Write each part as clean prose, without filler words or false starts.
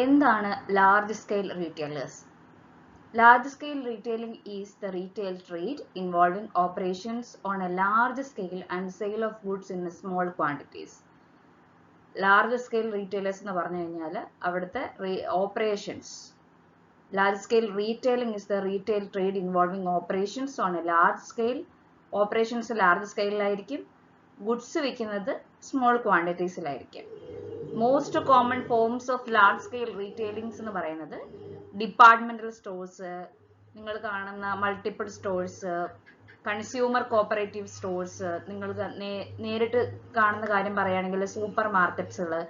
എന്താണ് large scale retailers? Large scale retailing is the retail trade involving operations on a large scale and sale of goods in small quantities. Large scale retailers എന്ന് പറഞ്ഞു കഴിഞ്ഞാൽ അവിടുത്തെ operations. Large scale retailing is the retail trade involving operations on a large scale. Operations large scale ആയിരിക്കും. Goods വിൽക്കുന്നത് small quantities ലായിരിക്കും. Most common forms of large scale retailings എന്ന് പറയുന്നത് departmental stores, നിങ്ങൾ കാണുന്ന multiple stores, consumer cooperative stores, നിങ്ങൾ നേരിട്ട് കാണുന്ന കാര്യം പറയുകയാണെങ്കിൽ സൂപ്പർ മാർക്കറ്റ്സുകൾ,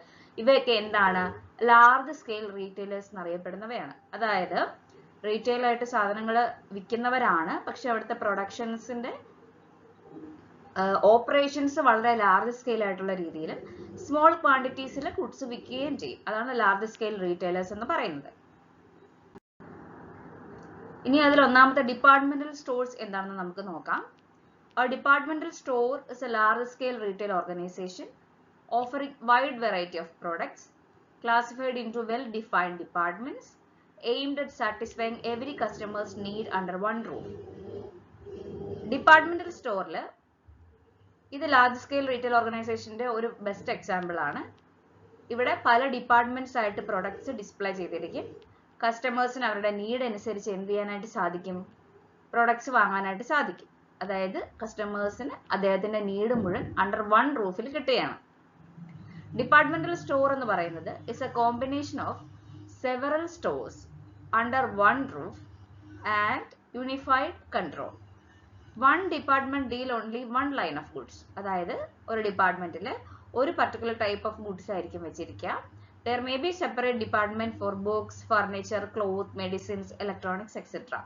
ഇവയൊക്കെ എന്താണ് ലാർജ് സ്കെയിൽ റീറ്റെയിലേഴ്സ് എന്നറിയപ്പെടുന്നവയാണ്. അതായത് റീറ്റെയിലായിട്ട് സാധനങ്ങൾ വിൽക്കുന്നവരാണ്, പക്ഷെ അവിടുത്തെ പ്രൊഡക്ഷൻസിന്റെ ഓപ്പറേഷൻസ് വളരെ ലാർജ് സ്കെയിൽ ആയിട്ടുള്ള രീതിയിൽ സ്മോൾ ക്വാണ്ടിറ്റീസിൽ ഗുഡ്സ് വിൽക്കുകയും ചെയ്യും. അതാണ് ലാർജ് സ്കെയിൽ റീറ്റെയിലേഴ്സ് എന്ന് പറയുന്നത്. ഇനി അതിൽ ഒന്നാമത്തെ ഡിപ്പാർട്ട്മെന്റൽ സ്റ്റോഴ്സ് എന്താണെന്ന് നമുക്ക് നോക്കാം. A departmental store is a large scale retail organization offering wide variety of products classified into well defined departments aimed at satisfying every customer's need under one roof. Departmental സ്റ്റോറിൽ ഇത് large scale retail ഓർഗനൈസേഷന്റെ ഒരു best example ആണ്. ഇവിടെ പല departments ആയിട്ട് products display ചെയ്തിരിക്കും. കസ്റ്റമേഴ്സിന് അവരുടെ നീഡ് അനുസരിച്ച് എന്ത് ചെയ്യാനായിട്ട് സാധിക്കും? പ്രൊഡക്ട്സ് വാങ്ങാനായിട്ട് സാധിക്കും. അതായത് കസ്റ്റമേഴ്സിന് അദ്ദേഹത്തിന്റെ നീഡ് മുഴുവൻ അണ്ടർ വൺ റൂഫിൽ കിട്ടുകയാണ്. ഡിപ്പാർട്ട്മെന്റൽ സ്റ്റോർ എന്ന് പറയുന്നത് is A combination of several stores under one roof and unified control. One department deal only one line of goods. അതായത് ഒരു ഡിപ്പാർട്ട്മെന്റിൽ ഒരു പർട്ടിക്കുലർ ടൈപ്പ് ഓഫ് ഗുഡ്സ് ആയിരിക്കും വെച്ചിരിക്കുക. There may be separate department for books, furniture, cloth, medicines, electronics, etc.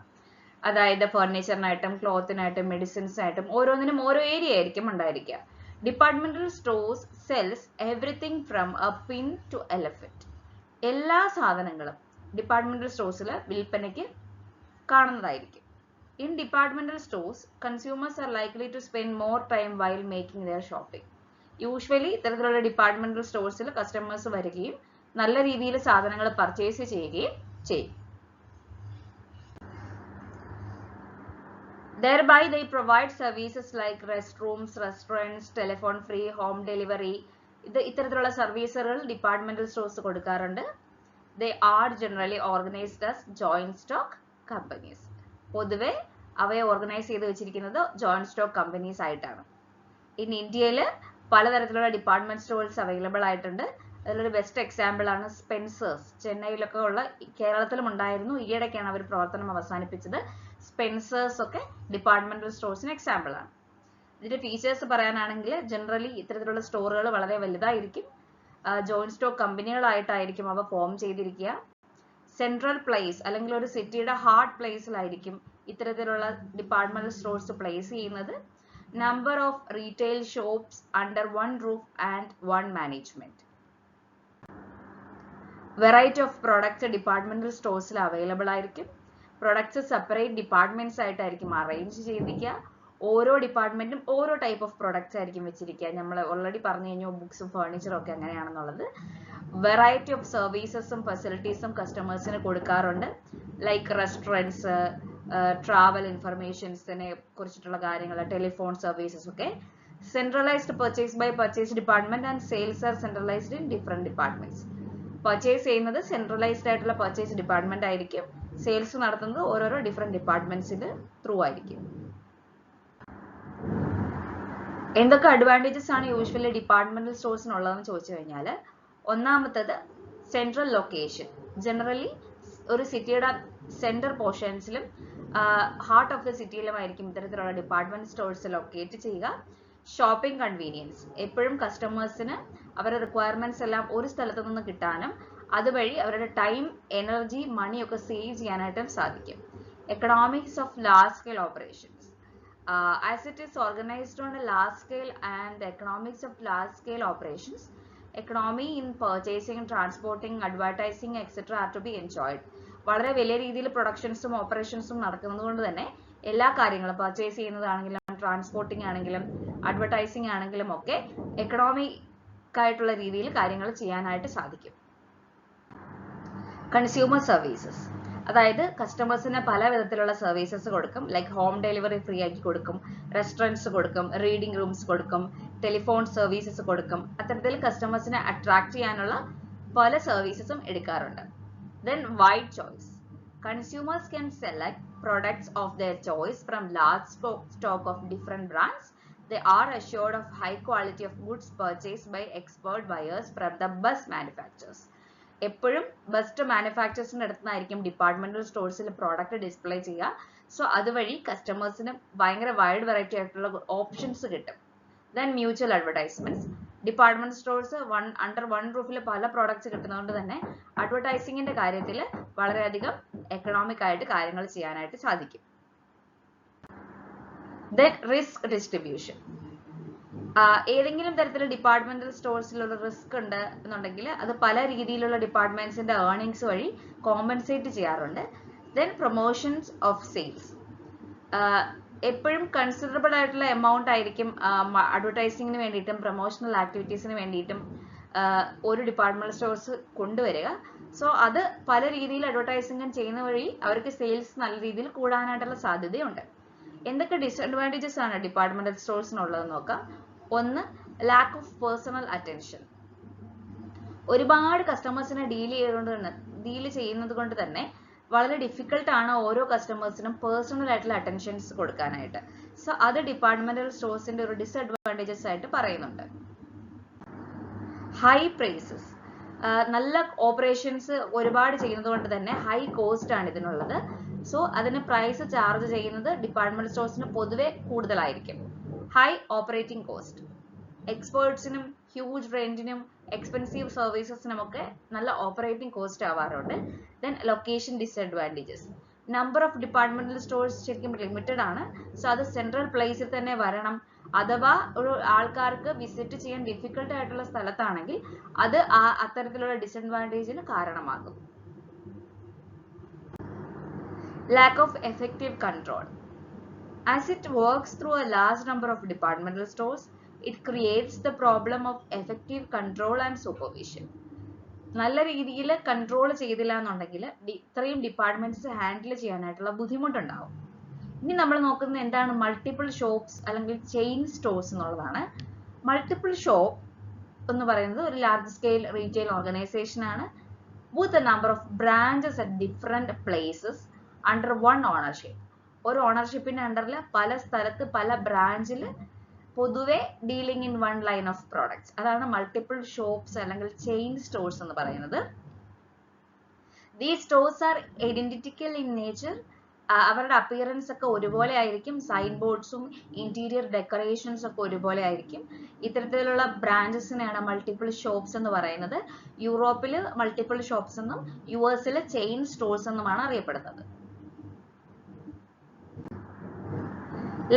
അതായത് ഫർണിച്ചറിനായിട്ടും ക്ലോത്തിനായിട്ടും മെഡിസിൻസിനായിട്ടും ഓരോന്നിനും ഓരോ area ആയിരിക്കും ഉണ്ടായിരിക്കുക. Departmental stores sells everything from a pin to elephant. എല്ലാ സാധനങ്ങളും ഡിപ്പാർട്ട്മെന്റൽ സ്റ്റോഴ്സിൽ വിൽപ്പനയ്ക്ക് കാണുന്നതായിരിക്കും. In departmental stores, consumers are likely to spend more time while making their shopping. Usually ഇത്തരത്തിലുള്ള ഡിപ്പാർട്ട്മെന്റൽ സ്റ്റോഴ്സിൽ കസ്റ്റമേഴ്സ് വരികയും നല്ല രീതിയിൽ സാധനങ്ങൾ പർച്ചേസ് ചെയ്യുകയും ചെയ്യും. Thereby they provide services like restrooms, restaurants, telephone free, home delivery. ഇത്തരത്തിലുള്ള സർവീസുകൾ ഡിപ്പാർട്ട്മെന്റൽ സ്റ്റോഴ്സ് കൊടുക്കാറുണ്ട്. They are generally organized as joint stock companies. പൊതുവെ അവയെ ഓർഗനൈസ് ചെയ്ത് വെച്ചിരിക്കുന്നത് ജോയിന്റ് സ്റ്റോക്ക് കമ്പനീസ് ആയിട്ടാണ്. ഇൻ ഇന്ത്യയിൽ പലതരത്തിലുള്ള ഡിപ്പാർട്ട്മെന്റ് സ്റ്റോഴ്സ് അവൈലബിൾ ആയിട്ടുണ്ട്. അതിലൊരു ബെസ്റ്റ് എക്സാമ്പിൾ ആണ് സ്പെൻസേഴ്സ്. ചെന്നൈയിലൊക്കെ ഉള്ള, കേരളത്തിലും ഉണ്ടായിരുന്നു, ഈയിടയ്ക്കാണ് അവർ പ്രവർത്തനം അവസാനിപ്പിച്ചത്. സ്പെൻസേഴ്സ് ഒക്കെ ഡിപ്പാർട്ട്മെന്റൽ സ്റ്റോഴ്സിന് എക്സാമ്പിൾ ആണ്. ഇതിന്റെ ഫീച്ചേഴ്സ് പറയാനാണെങ്കിൽ ജനറലി ഇത്തരത്തിലുള്ള സ്റ്റോറുകൾ വളരെ വലുതായിരിക്കും. ജോയിന്റ് സ്റ്റോക്ക് കമ്പനികളായിട്ടായിരിക്കും അവ ഫോം ചെയ്തിരിക്കുക. സെൻട്രൽ പ്ലേസ് അല്ലെങ്കിൽ ഒരു സിറ്റിയുടെ ഹാർട്ട് പ്ലേസിലായിരിക്കും ഇത്തരത്തിലുള്ള ഡിപ്പാർട്ട്മെന്റൽ സ്റ്റോഴ്സ് പ്ലേസ് ചെയ്യുന്നത്. Number of retail shops under one roof and one management. Variety of products departmental സ്റ്റോഴ്സിൽ അവൈലബിൾ ആയിരിക്കും. പ്രൊഡക്ട്സ് സെപ്പറേറ്റ് ഡിപ്പാർട്ട്മെന്റ്സ് ആയിട്ടായിരിക്കും അറേഞ്ച് ചെയ്തിരിക്കുക. ഓരോ ഡിപ്പാർട്ട്മെന്റും ഓരോ ടൈപ്പ് ഓഫ് പ്രൊഡക്ട്സ് ആയിരിക്കും വെച്ചിരിക്കുക. നമ്മൾ ഓൾറെഡി പറഞ്ഞു കഴിഞ്ഞു ബുക്സും ഫർണിച്ചറും ഒക്കെ എങ്ങനെയാണെന്നുള്ളത്. വെറൈറ്റി ഓഫ് സർവീസസും ഫെസിലിറ്റീസും കസ്റ്റമേഴ്സിന് കൊടുക്കാറുണ്ട്. ലൈക്ക് റെസ്റ്റോറൻറ്റ്സ്, ട്രാവൽ ഇൻഫർമേഷൻസിനെ കുറിച്ചിട്ടുള്ള കാര്യങ്ങൾ, ടെലിഫോൺ സർവീസസ് ഒക്കെ. Centralised purchase by purchase department and sales are centralised in different departments. Purchase ചെയ്യുന്നത് സെൻട്രലൈസ്ഡ് ആയിട്ടുള്ള പർച്ചേസ് ഡിപ്പാർട്ട്മെന്റ് ആയിരിക്കും. സെയിൽസ് നടത്തുന്നത് ഓരോരോ ഡിഫറെന്റ് ഡിപ്പാർട്ട്മെന്റ്സിൽ ത്രൂ ആയിരിക്കും. എന്തൊക്കെ അഡ്വാൻറ്റേജസ് ആണ് യൂഷ്വലി ഡിപ്പാർട്ട്മെന്റൽ സ്റ്റോഴ്സിനുള്ളതെന്ന് ചോദിച്ചു കഴിഞ്ഞാൽ, ഒന്നാമത്തത് സെൻട്രൽ ലൊക്കേഷൻ. ജനറലി ഒരു സിറ്റിയുടെ സെന്റർ പോർഷൻസിലും ഹാർട്ട് ഓഫ് ദ സിറ്റിയിലുമായിരിക്കും ഇത്തരത്തിലുള്ള ഡിപ്പാർട്ട്മെന്റ് സ്റ്റോഴ്സ് ലൊക്കേറ്റ് ചെയ്യുക. Shopping convenience. എപ്പോഴും കസ്റ്റമേഴ്സിന് അവരുടെ റിക്വയർമെന്റ്സ് എല്ലാം ഒരു സ്ഥലത്ത് നിന്ന് കിട്ടാനും അതുവഴി അവരുടെ ടൈം, എനർജി, മണിയൊക്കെ സേവ് ചെയ്യാനായിട്ടും സാധിക്കും. Economics of large scale operations. As it is organized on a large scale and the economics of large scale operations, economy in purchasing, transporting, advertising, etc. are to be enjoyed. വളരെ വലിയ രീതിയിൽ പ്രൊഡക്ഷൻസും ഓപ്പറേഷൻസും നടക്കുന്നത് കൊണ്ട് തന്നെ എല്ലാ കാര്യങ്ങളും പർച്ചേസ് ചെയ്യുന്നതാണെങ്കിലും ട്രാൻസ്പോർട്ടിംഗ് ആണെങ്കിലും advertising ആണെങ്കിലും ഒക്കെ എക്കണോമിക് ആയിട്ടുള്ള രീതിയിൽ കാര്യങ്ങൾ ചെയ്യാനായിട്ട് സാധിക്കും. കൺസ്യൂമർ സർവീസസ്, അതായത് കസ്റ്റമേഴ്സിന് പല വിധത്തിലുള്ള സർവീസസ് കൊടുക്കും. ലൈക്ക് ഹോം ഡെലിവറി ഫ്രീ ആക്കി കൊടുക്കും, റെസ്റ്റോറൻറ്റ്സ് കൊടുക്കും, റീഡിംഗ് റൂംസ് കൊടുക്കും, ടെലിഫോൺ സർവീസസ് കൊടുക്കും. അത്തരത്തിൽ കസ്റ്റമേഴ്സിനെ അട്രാക്ട് ചെയ്യാനുള്ള പല സർവീസസും എടുക്കാറുണ്ട്. Then wide choice. Consumers can select products of their choice from large stock of different brands. They are assured of high quality of goods purchased by expert buyers from the best manufacturers. എപ്പോഴും best മാനുഫാക്ചേഴ്സിൻ്റെ അടുത്തുനിന്നായിരിക്കും departmental സ്റ്റോഴ്സിൽ product display ചെയ്യുക. So അതുവഴി കസ്റ്റമേഴ്സിന് ഭയങ്കര wide variety ആയിട്ടുള്ള options കിട്ടും. Then mutual advertisements. Department stores under one റൂഫിൽ പല പ്രോഡക്ട്സ് കിട്ടുന്നതുകൊണ്ട് തന്നെ അഡ്വർടൈസിങ്ങിന്റെ കാര്യത്തിൽ വളരെയധികം എക്കണോമിക് ആയിട്ട് കാര്യങ്ങൾ ചെയ്യാനായിട്ട് സാധിക്കും. Then risk distribution. ഏതെങ്കിലും തരത്തിലുള്ള ഡിപ്പാർട്ട്മെന്റൽ സ്റ്റോഴ്സിലുള്ള റിസ്ക് ഉണ്ട് എന്നുണ്ടെങ്കിൽ അത് പല രീതിയിലുള്ള ഡിപ്പാർട്ട്മെന്റ്സിന്റെ ഏർണിങ്സ് വഴി കോമ്പൻസേറ്റ് ചെയ്യാറുണ്ട്. Then promotions of sales. എപ്പോഴും കൺസിഡറബിൾ ആയിട്ടുള്ള എമൗണ്ട് ആയിരിക്കും അഡ്വർടൈസിങ്ങിന് വേണ്ടിയിട്ടും പ്രൊമോഷണൽ ആക്ടിവിറ്റീസിന് വേണ്ടിയിട്ടും ഒരു ഡിപ്പാർട്ട്മെന്റൽ സ്റ്റോഴ്സ് കൊണ്ടുവരിക. സോ അത് പല രീതിയിൽ അഡ്വർടൈസിംഗ് ചെയ്യുന്ന വഴി അവർക്ക് സെയിൽസ് നല്ല രീതിയിൽ കൂടാനായിട്ടുള്ള സാധ്യതയുണ്ട്. എന്തൊക്കെ ഡിസഡ്വാൻറ്റേജസ് ആണ് ഡിപ്പാർട്ട്മെന്റൽ സ്റ്റോഴ്സിനുള്ളതെന്ന് നോക്കാം. ഒന്ന്, ലാക്ക് ഓഫ് പേഴ്സണൽ അറ്റൻഷൻ. ഒരുപാട് കസ്റ്റമേഴ്സിനെ ഡീൽ ചെയ്യുന്നത് കൊണ്ട് തന്നെ വളരെ ഡിഫിക്കൽട്ട് ആണ് ഓരോ കസ്റ്റമേഴ്സിനും പേഴ്സണൽ ആയിട്ടുള്ള അറ്റൻഷൻസ് കൊടുക്കാനായിട്ട്. സോ അത് ഡിപ്പാർട്ട്മെന്റൽ സ്റ്റോഴ്സിന്റെ ഒരു ഡിസഡ്വാൻറ്റേജസ് ആയിട്ട് പറയുന്നുണ്ട്. High prices. നല്ല ഓപ്പറേഷൻസ് ഒരുപാട് ചെയ്യുന്നത് കൊണ്ട് തന്നെ ഹൈ കോസ്റ്റ് ആണ് ഇതിനുള്ളത്. സോ അതിന് പ്രൈസ് ചാർജ് ചെയ്യുന്നത് ഡിപ്പാർട്ട്മെന്റ് സ്റ്റോഴ്സിന് പൊതുവെ കൂടുതലായിരിക്കും. High operating cost. എക്സ്പേർട്സിനും ഹ്യൂജ് റെന്റിനും എക്സ്പെൻസീവ് സർവീസസിനുമൊക്കെ നല്ല ഓപ്പറേറ്റിംഗ് കോസ്റ്റ് ആവാറുണ്ട്. Then location disadvantages. Number of departmental stores ശരിക്കും ലിമിറ്റഡ് ആണ്. സോ അത് സെൻട്രൽ പ്ലേസിൽ തന്നെ വരണം. അഥവാ ഒരു ആൾക്കാർക്ക് വിസിറ്റ് ചെയ്യാൻ ഡിഫിക്കൽട്ട് ആയിട്ടുള്ള സ്ഥലത്താണെങ്കിൽ അത് അത്തരത്തിലുള്ള ഡിസഡ്വാൻറ്റേജിന് കാരണമാകും. Lack of effective control. As it works through a large number of departmental stores, it creates the problem of effective control and supervision. നല്ല രീതിയിൽ കൺട്രോൾ ചെയ്തില്ല എന്നുണ്ടെങ്കിൽ ഇത്രയും ഡിപ്പാർട്ട്മെന്റ്സ് ഹാൻഡിൽ ചെയ്യാനായിട്ടുള്ള ബുദ്ധിമുട്ടുണ്ടാവും. ഇനി നമ്മൾ നോക്കുന്നത് എന്താണ് മൾട്ടിപ്പിൾ ഷോപ്സ് അല്ലെങ്കിൽ ചെയിൻ സ്റ്റോഴ്സ് എന്നുള്ളതാണ്. മൾട്ടിപ്പിൾ ഷോപ്പ് എന്ന് പറയുന്നത് ഒരു ലാർജ് സ്കെയിൽ റീറ്റെയിൽ ഓർഗനൈസേഷൻ ആണ്. With a number of branches at different places under one ownership. ഒരു ഓണർഷിപ്പിന്റെ അണ്ടറിൽ പല സ്ഥലത്ത് പല ബ്രാഞ്ചിൽ പൊതുവെ dealing in one line of products. അതാണ് മൾട്ടിപ്പിൾ ഷോപ്സ് അല്ലെങ്കിൽ ചെയിൻ സ്റ്റോഴ്സ് എന്ന് പറയുന്നത്. These stores are identical in nature. അവരുടെ അപ്പിയറൻസ് ഒക്കെ ഒരുപോലെ ആയിരിക്കും. സൈൻ ബോർഡ്സും ഇന്റീരിയർ ഡെക്കറേഷൻസ് ഒക്കെ ഒരുപോലെ ആയിരിക്കും. ഇത്തരത്തിലുള്ള ബ്രാഞ്ചസിനെയാണ് മൾട്ടിപ്പിൾ ഷോപ്സ് എന്ന് പറയുന്നത്. യൂറോപ്പിൽ മൾട്ടിപ്പിൾ ഷോപ്സ് എന്നും യുഎസിൽ ചെയിൻ സ്റ്റോഴ്സ് എന്നുമാണ് അറിയപ്പെടുന്നത്.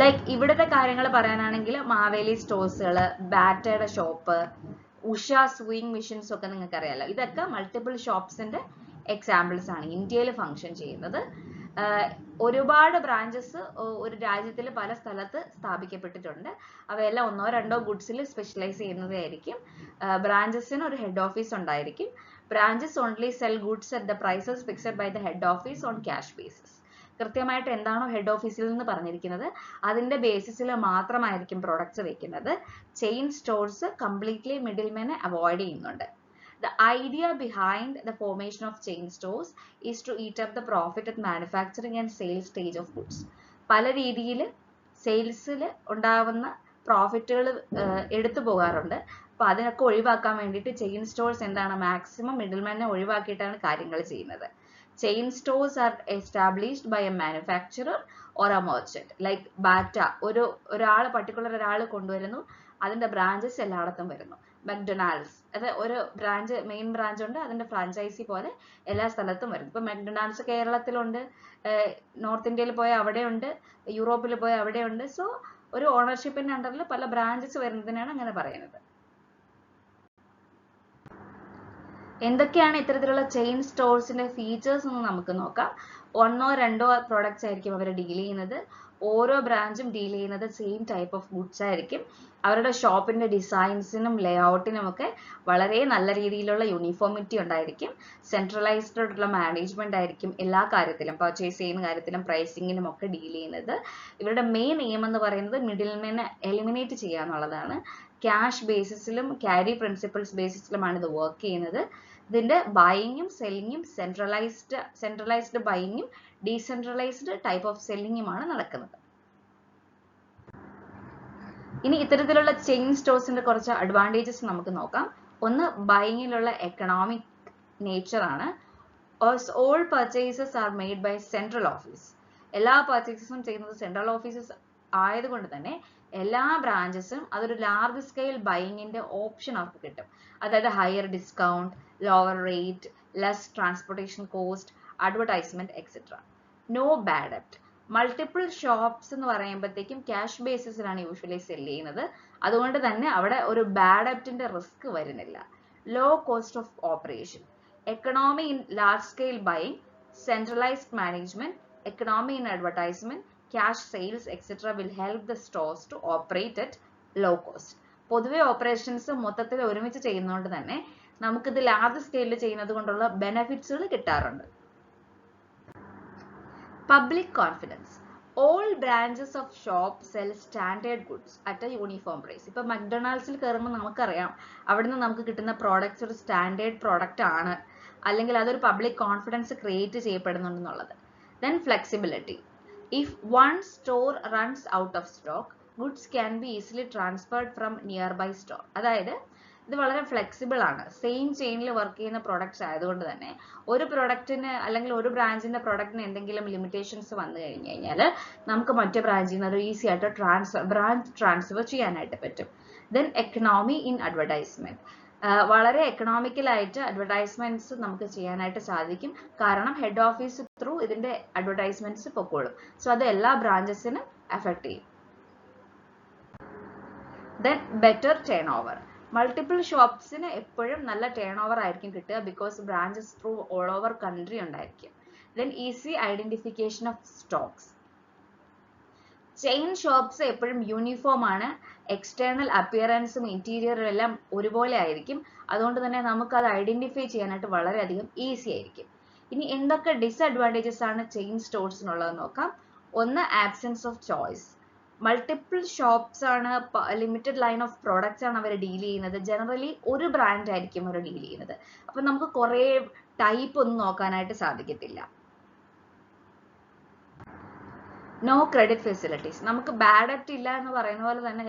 ലൈക്ക് ഇവിടുത്തെ കാര്യങ്ങൾ പറയാനാണെങ്കിൽ മാവേലി സ്റ്റോഴ്സുകൾ, ബാറ്റയുടെ ഷോപ്പ്, ഉഷ സ്വിങ് മെഷീൻസ് ഒക്കെ നിങ്ങൾക്ക് അറിയാലോ. ഇതൊക്കെ മൾട്ടിപ്പിൾ ഷോപ്സിന്റെ എക്സാമ്പിൾസ് ആണ് ഇന്ത്യയിൽ ഫംഗ്ഷൻ ചെയ്യുന്നത്. ഒരുപാട് ബ്രാഞ്ചസ് ഒരു രാജ്യത്തിൽ പല സ്ഥലത്ത് സ്ഥാപിക്കപ്പെട്ടിട്ടുണ്ട്. അവയെല്ലാം ഒന്നോ രണ്ടോ ഗുഡ്സിൽ സ്പെഷ്യലൈസ് ചെയ്യുന്നതായിരിക്കും. ബ്രാഞ്ചസിന് ഒരു ഹെഡ് ഓഫീസ് ഉണ്ടായിരിക്കും. Branches only sell goods at the prices fixed by the head office on cash basis. കൃത്യമായിട്ട് എന്താണോ ഹെഡ് ഓഫീസിൽ നിന്ന് പറഞ്ഞിരിക്കുന്നത് അതിന്റെ ബേസിസിൽ മാത്രമായിരിക്കും പ്രൊഡക്ട്സ് വെക്കുന്നത്. ചെയിൻ സ്റ്റോഴ്സ് കംപ്ലീറ്റ്ലി മിഡിൽമാനെ അവോയ്ഡ് ചെയ്യുന്നുണ്ട്. The idea behind the formation of chain stores is to eat up the profit at manufacturing and sales stage of goods. പല രീതിയിൽ സെയിൽസിൽ ഉണ്ടാവുന്ന പ്രോഫിറ്റുകൾ എടുത്തു പോകാറുണ്ട്. അപ്പോൾ അതിനൊക്കെ ഒഴിവാക്കാൻ വേണ്ടിയിട്ട് ചെയിൻ സ്റ്റോഴ്സ് എന്താണ് മാക്സിമം മിഡിൽമാനെ ഒഴിവാക്കിയിട്ടാണ് കാര്യങ്ങൾ ചെയ്യുന്നത്. Chain stores are established by a manufacturer or a merchant. Like Bata, particular ഒരാൾ കൊണ്ടുവരുന്നു, അതിന്റെ ബ്രാഞ്ചസ് എല്ലായിടത്തും വരുന്നു. മെക്ഡൊണാൾഡ്സ്, അത് ഒരു ബ്രാഞ്ച് മെയിൻ ബ്രാഞ്ച് ഉണ്ട്, അതിന്റെ ഫ്രാഞ്ചൈസി പോലെ എല്ലാ സ്ഥലത്തും വരും. ഇപ്പൊ മെക്ഡൊണാൾഡ്സ് കേരളത്തിലുണ്ട്, നോർത്ത് ഇന്ത്യയിൽ പോയാൽ അവിടെയുണ്ട്, യൂറോപ്പിൽ പോയാൽ അവിടെയുണ്ട്. സോ ഒരു ഓണർഷിപ്പിന്റെ അണ്ടറിൽ പല ബ്രാഞ്ചസ് വരുന്നതിനാണ് അങ്ങനെ പറയുന്നത്. എന്തൊക്കെയാണ് ഇത്തരത്തിലുള്ള ചെയിൻ സ്റ്റോഴ്സിന്റെ ഫീച്ചേഴ്സ് എന്ന് നമുക്ക് നോക്കാം. ഒന്നോ രണ്ടോ പ്രോഡക്ട്സ് ആയിരിക്കും അവർ ഡീൽ ചെയ്യുന്നത്. ഓരോ ബ്രാഞ്ചും ഡീൽ ചെയ്യുന്നത് സെയിം ടൈപ്പ് ഓഫ് ഗുഡ്സ് ആയിരിക്കും. അവരുടെ ഷോപ്പിന്റെ ഡിസൈൻസിനും ലേഔട്ടിനും ഒക്കെ വളരെ നല്ല രീതിയിലുള്ള യൂണിഫോമിറ്റി ഉണ്ടായിരിക്കും. സെൻട്രലൈസ്ഡ് ആയിട്ടുള്ള മാനേജ്മെന്റ് ആയിരിക്കും എല്ലാ കാര്യത്തിലും, പർച്ചേസ് ചെയ്യുന്ന കാര്യത്തിലും പ്രൈസിങ്ങിനും ഒക്കെ ഡീൽ ചെയ്യുന്നത്. ഇവരുടെ മെയിൻ എയിം എന്ന് പറയുന്നത് മിഡിൽമെനെ എലിമിനേറ്റ് ചെയ്യുക എന്നുള്ളതാണ്. ക്യാഷ് ബേസിസിലും ക്യാരി പ്രിൻസിപ്പിൾസ് ബേസിസിലുമാണ് ഇത് വർക്ക് ചെയ്യുന്നത്. ഇതിന്റെ ബൈയിങ്ങും സെല്ലിങ്ങും സെൻട്രലൈസ്ഡ് ബൈയിങ്ങും ഡീസെൻട്രലൈസ്ഡ് ടൈപ്പ് ഓഫ് സെല്ലിങ്ങുമാണ് നടക്കുന്നത്. ഇനി ഇത്തരത്തിലുള്ള ചെയിൻ സ്റ്റോഴ്സിന്റെ കുറച്ച് അഡ്വാൻറ്റേജസ് നമുക്ക് നോക്കാം. ഒന്ന്, ബൈയിങ്ങിലുള്ള എക്കണോമിക് നേച്ചർ ആണ്. All purchases are made by central office. എല്ലാ പർച്ചേസസും ചെയ്യുന്നത് സെൻട്രൽ ഓഫീസസ് ആയതുകൊണ്ട് തന്നെ എല്ലാ ബ്രാഞ്ചസും അതൊരു ലാർജ് സ്കെയിൽ ബൈയിങ്ങിന്റെ ഓപ്ഷൻ അവർക്ക് കിട്ടും. അതായത് higher discount, lower rate, less transportation cost, advertisement etcetera. No bad ഡെപ്റ്റ്. മൾട്ടിപ്പിൾ ഷോപ്സ് എന്ന് പറയുമ്പോഴത്തേക്കും ക്യാഷ് ബേസിസിലാണ് യൂഷ്വലി സെല് ചെയ്യുന്നത്. അതുകൊണ്ട് തന്നെ അവിടെ ഒരു ബാഡ് ഡെപ്റ്റിന്റെ റിസ്ക് വരുന്നില്ല. Low cost of operation. Economy in large scale buying, centralised management, economy in advertisement, cash sales, etc. will help the stores to operate at low cost. പൊതുവെ operations മൊത്തത്തിൽ ഒരുമിച്ച് ചെയ്യുന്നതുകൊണ്ട് തന്നെ നമുക്കിത് ലാർജ് സ്കെയിലിൽ ചെയ്യുന്നത് കൊണ്ടുള്ള ബെനിഫിറ്റ്സുകൾ കിട്ടാറുണ്ട്. Public confidence. All branches of shop sell standard goods at a uniform price. ഇപ്പൊ മക്ഡൊണാൾഡ്സിൽ കയറുമ്പോൾ നമുക്കറിയാം അവിടുന്ന് നമുക്ക് കിട്ടുന്ന പ്രോഡക്റ്റ്സ് ഒരു സ്റ്റാൻഡേർഡ് പ്രോഡക്റ്റ് ആണ്, അല്ലെങ്കിൽ അതൊരു പബ്ലിക് കോൺഫിഡൻസ് ക്രിയേറ്റ് ചെയ്യപ്പെടുന്നുണ്ടെന്നുള്ളത്. Then flexibility. If one store runs out of stock, goods can be easily transferred from nearby store. അതായത് ഇത് വളരെ ഫ്ലെക്സിബിൾ ആണ്. സെയിം ചെയിനിൽ വർക്ക് ചെയ്യുന്ന പ്രോഡക്ട്സ് ആയതുകൊണ്ട് തന്നെ ഒരു പ്രോഡക്റ്റിന് അല്ലെങ്കിൽ ഒരു ബ്രാഞ്ചിന്റെ പ്രോഡക്റ്റിന് എന്തെങ്കിലും ലിമിറ്റേഷൻസ് വന്നു കഴിഞ്ഞു കഴിഞ്ഞാൽ നമുക്ക് മറ്റേ ബ്രാഞ്ചിൽ നിന്ന് അത് ഈസി ആയിട്ട് ബ്രാഞ്ച് ട്രാൻസ്ഫർ ചെയ്യാനായിട്ട് പറ്റും. Then economy in advertisement. വളരെ എക്കണോമിക്കലായിട്ട് അഡ്വർടൈസ്മെന്റ്സ് നമുക്ക് ചെയ്യാനായിട്ട് സാധിക്കും. കാരണം ഹെഡ് ഓഫീസ് ത്രൂ ഇതിന്റെ അഡ്വർടൈസ്മെന്റ്സ് പൊക്കോളും. സോ അത് എല്ലാ ബ്രാഞ്ചസിനും എഫക്ട് ചെയ്യും. Then better turn over. Multiple ഷോപ്സിന് എപ്പോഴും നല്ല ടേൺ ഓവർ ആയിരിക്കും കിട്ടുക, because branches through all over country ഉണ്ടായിരിക്കും. Then easy identification of stocks. Chain shops എപ്പോഴും യൂണിഫോം ആണ്. എക്സ്റ്റേണൽ അപ്പിയറൻസും ഇന്റീരിയറും എല്ലാം ഒരുപോലെ ആയിരിക്കും. അതുകൊണ്ട് തന്നെ നമുക്ക് അത് ഐഡന്റിഫൈ ചെയ്യാനായിട്ട് വളരെയധികം ഈസി ആയിരിക്കും. ഇനി എന്തൊക്കെ ഡിസഡ്വാൻറ്റേജസ് ആണ് ചെയിൻ സ്റ്റോഴ്സിനുള്ളത് നോക്കാം. ഒന്ന്, absence of choice. Multiple shops ആണ്, ലിമിറ്റഡ് ലൈൻ ഓഫ് പ്രോഡക്ട്സ് ആണ് അവർ ഡീൽ ചെയ്യുന്നത്. ജനറലി ഒരു ബ്രാൻഡ് ആയിരിക്കും അവർ ഡീൽ ചെയ്യുന്നത്. അപ്പൊ നമുക്ക് കുറെ ടൈപ്പ് ഒന്നും നോക്കാനായിട്ട് സാധിക്കത്തില്ല. No credit facilities. നമുക്ക് ബാഡ് ഡെപ്റ്റ് ഇല്ല എന്ന് പറയുന്ന പോലെ തന്നെ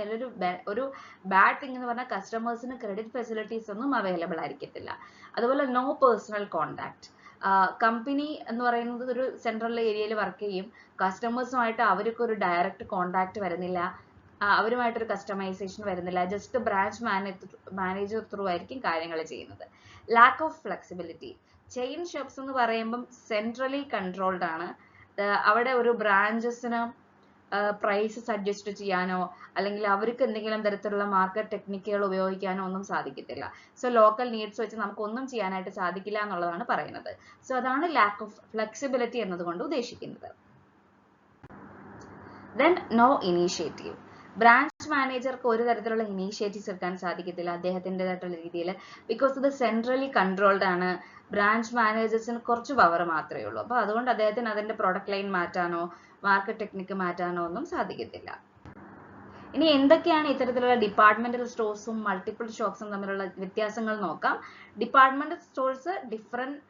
ഒരു ബാഡ് തിങ് എന്ന് പറഞ്ഞാൽ കസ്റ്റമേഴ്സിന് ക്രെഡിറ്റ് ഫെസിലിറ്റീസ് ഒന്നും അവൈലബിൾ ആയിരിക്കത്തില്ല. അതുപോലെ നോ പേഴ്സണൽ കോണ്ടാക്ട്. കമ്പനി എന്ന് പറയുന്നത് ഒരു സെൻട്രൽ ഏരിയയിൽ വർക്ക് ചെയ്യും. കസ്റ്റമേഴ്സുമായിട്ട് അവർക്ക് ഒരു ഡയറക്റ്റ് കോണ്ടാക്ട് വരുന്നില്ല, അവരുമായിട്ടൊരു കസ്റ്റമൈസേഷൻ വരുന്നില്ല. ജസ്റ്റ് ബ്രാഞ്ച് മാനേജർ ത്രൂ ആയിരിക്കും കാര്യങ്ങൾ ചെയ്യുന്നത്. Lack of flexibility. Chain shops എന്ന് പറയുമ്പം സെൻട്രലി കൺട്രോൾഡ് ആണ്. അവിടെ ഒരു ബ്രാഞ്ചസിന് പ്രൈസസ് അഡ്ജസ്റ്റ് ചെയ്യാനോ അല്ലെങ്കിൽ അവർക്ക് എന്തെങ്കിലും തരത്തിലുള്ള മാർക്കറ്റ് ടെക്നിക്കുകൾ ഉപയോഗിക്കാനോ ഒന്നും സാധിക്കത്തില്ല. സോ ലോക്കൽ നീഡ്സ് വെച്ച് നമുക്ക് ഒന്നും ചെയ്യാനായിട്ട് സാധിക്കില്ല എന്നുള്ളതാണ് പറയുന്നത്. സോ അതാണ് ലാക്ക് ഓഫ് ഫ്ലെക്സിബിലിറ്റി എന്നതുകൊണ്ട് ഉദ്ദേശിക്കുന്നത്. Then no initiative. ബ്രാഞ്ച് മാനേജർക്ക് ഒരു തരത്തിലുള്ള ഇനീഷ്യേറ്റീവ്സ് എടുക്കാൻ സാധിക്കത്തില്ല അദ്ദേഹത്തിൻ്റെതായിട്ടുള്ള രീതിയിൽ, ബിക്കോസ് ഇത് സെൻട്രലി കൺട്രോൾഡ് ആണ്. ബ്രാഞ്ച് മാനേജേഴ്സിന് കുറച്ച് പവർ മാത്രമേ ഉള്ളൂ. അപ്പൊ അതുകൊണ്ട് അദ്ദേഹത്തിന് അതിന്റെ പ്രൊഡക്റ്റ് ലൈൻ മാറ്റാനോ മാർക്കറ്റ് ടെക്നിക്ക് മാറ്റാനോ ഒന്നും സാധിക്കത്തില്ല. ഇനി എന്തൊക്കെയാണ് ഇത്തരത്തിലുള്ള ഡിപ്പാർട്ട്മെന്റൽ സ്റ്റോഴ്സും മൾട്ടിപ്പിൾ ഷോപ്സും തമ്മിലുള്ള വ്യത്യാസങ്ങൾ നോക്കാം. Departmental stores different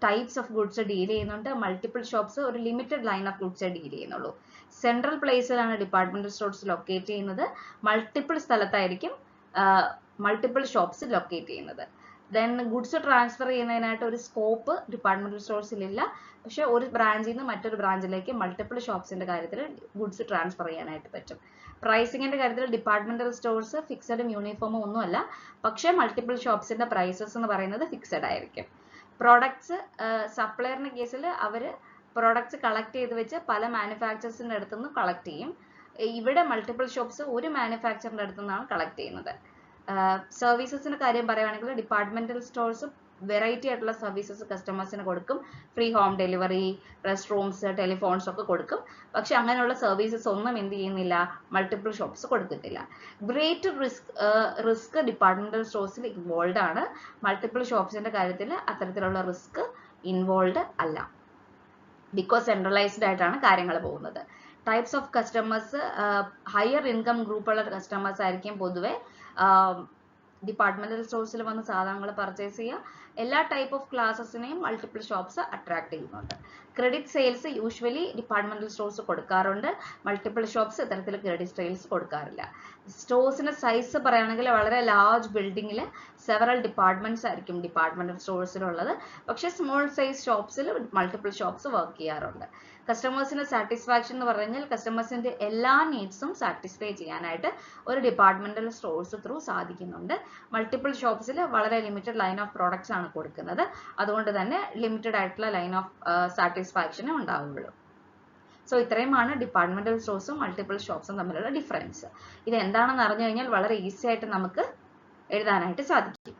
types of goods deal ചെയ്യുന്നുണ്ട്. മൾട്ടിപ്പിൾ ഷോപ്സ് ഒരു limited line of goods deal ചെയ്യുന്നുള്ളൂ. സെൻട്രൽ പ്ലേസിലാണ് ഡിപ്പാർട്ട്മെന്റൽ സ്റ്റോഴ്സ് ലൊക്കേറ്റ് ചെയ്യുന്നത്. മൾട്ടിപ്പിൾ സ്ഥലത്തായിരിക്കും മൾട്ടിപ്പിൾ ഷോപ്സ് ലൊക്കേറ്റ് ചെയ്യുന്നത്. ദെൻ ഗുഡ്സ് ട്രാൻസ്ഫർ ചെയ്യുന്നതിനായിട്ട് ഒരു സ്കോപ്പ് ഡിപ്പാർട്ട്മെന്റൽ സ്റ്റോഴ്സിൽ ഇല്ല. പക്ഷെ ഒരു ബ്രാഞ്ചിൽ നിന്ന് മറ്റൊരു ബ്രാഞ്ചിലേക്ക് മൾട്ടിപ്പിൾ ഷോപ്സിന്റെ കാര്യത്തിൽ ഗുഡ്സ് ട്രാൻസ്ഫർ ചെയ്യാനായിട്ട് പറ്റും. പ്രൈസിങ്ങിന്റെ കാര്യത്തിൽ ഡിപ്പാർട്ട്മെന്റൽ സ്റ്റോഴ്സ് ഫിക്സഡും യൂണിഫോമും ഒന്നുമല്ല, പക്ഷെ മൾട്ടിപ്പിൾ ഷോപ്സിന്റെ പ്രൈസസ് എന്ന് പറയുന്നത് ഫിക്സഡ് ആയിരിക്കും. പ്രോഡക്ട്സ് സപ്ലയറിന്റെ കേസിൽ അവര് പ്രോഡക്ട്സ് കളക്ട് ചെയ്ത് വെച്ച് പല മാനുഫാക്ചേഴ്സിന്റെ അടുത്തുനിന്ന് കളക്ട് ചെയ്യും. ഇവിടെ മൾട്ടിപ്പിൾ ഷോപ്സ് ഒരു മാനുഫാക്ചറിന്റെ അടുത്തു നിന്നാണ് കളക്ട് ചെയ്യുന്നത്. സർവീസസിന്റെ കാര്യം പറയുകയാണെങ്കിൽ ഡിപ്പാർട്ട്മെന്റൽ സ്റ്റോഴ്സ് വെറൈറ്റി ആയിട്ടുള്ള സർവീസസ് കസ്റ്റമേഴ്സിന് കൊടുക്കും. Free home delivery, rest rooms, telephones ഒക്കെ കൊടുക്കും. പക്ഷെ അങ്ങനെയുള്ള സർവീസസ് ഒന്നും എന്ത് ചെയ്യുന്നില്ല, മൾട്ടിപ്പിൾ ഷോപ്സ് കൊടുക്കത്തില്ല. ഗ്രേറ്റ് റിസ്ക് ഡിപ്പാർട്ട്മെന്റൽ സ്റ്റോഴ്സിൽ ഇൻവോൾവ് ആണ്. മൾട്ടിപ്പിൾ ഷോപ്സിന്റെ കാര്യത്തിൽ അത്തരത്തിലുള്ള റിസ്ക് ഇൻവോൾവ് അല്ല. ബിക്കോസ് സെൻട്രലൈസ്ഡ് ആയിട്ടാണ് കാര്യങ്ങൾ പോകുന്നത്. Types of customers, higher income ഗ്രൂപ്പുള്ള കസ്റ്റമേഴ്സ് ആയിരിക്കും പൊതുവെ ഡിപ്പാർട്ട്മെന്റൽ സ്റ്റോഴ്സിൽ വന്ന് സാധനങ്ങൾ പർച്ചേസ് ചെയ്യുക. എല്ലാ ടൈപ്പ് ഓഫ് ക്ലാസസിനെയും മൾട്ടിപ്പിൾ ഷോപ്സ് അട്രാക്ട് ചെയ്യുന്നുണ്ട്. Credit sales usually departmental stores കൊടുക്കാറുണ്ട്. മൾട്ടിപ്പിൾ ഷോപ്സ് ഇത്തരത്തിൽ ക്രെഡിറ്റ് സെയിൽസ് കൊടുക്കാറില്ല. സ്റ്റോഴ്സിന്റെ സൈസ് പറയുകയാണെങ്കിൽ വളരെ ലാർജ് ബിൽഡിങ്ങിൽ സെവറൽ ഡിപ്പാർട്ട്മെന്റ്സ് ആയിരിക്കും ഡിപ്പാർട്ട്മെന്റൽ സ്റ്റോഴ്സിലുള്ളത്. പക്ഷേ സ്മോൾ സൈസ് ഷോപ്സിൽ മൾട്ടിപ്പിൾ ഷോപ്സ് വർക്ക് ചെയ്യാറുണ്ട്. കസ്റ്റമേഴ്സിന്റെ സാറ്റിസ്ഫാക്ഷൻ എന്ന് പറഞ്ഞാൽ കസ്റ്റമേഴ്സിന്റെ എല്ലാ നീഡ്സും സാറ്റിസ്ഫൈ ചെയ്യാനായിട്ട് ഒരു ഡിപ്പാർട്ട്മെന്റൽ സ്റ്റോഴ്സ് ത്രൂ സാധിക്കുന്നുണ്ട്. മൾട്ടിപ്പിൾ ഷോപ്സിൽ വളരെ ലിമിറ്റഡ് ലൈൻ ഓഫ് പ്രോഡക്ട്സ് ആണ് കൊടുക്കുന്നത്. അതുകൊണ്ട് തന്നെ ലിമിറ്റഡ് ആയിട്ടുള്ള ലൈൻ ഓഫ് സാറ്റിസ്ഫാക്ഷനേ ഉണ്ടാവുകയുള്ളൂ. സോ ഇത്രയുമാണ് ഡിപ്പാർട്ട്മെന്റൽ സ്റ്റോഴ്സും മൾട്ടിപ്പിൾ ഷോപ്സും തമ്മിലുള്ള ഡിഫറൻസ്. ഇത് എന്താണെന്ന് അറിഞ്ഞു കഴിഞ്ഞാൽ വളരെ ഈസി ആയിട്ട് നമുക്ക് എഴുതാനായിട്ട് സാധിക്കും.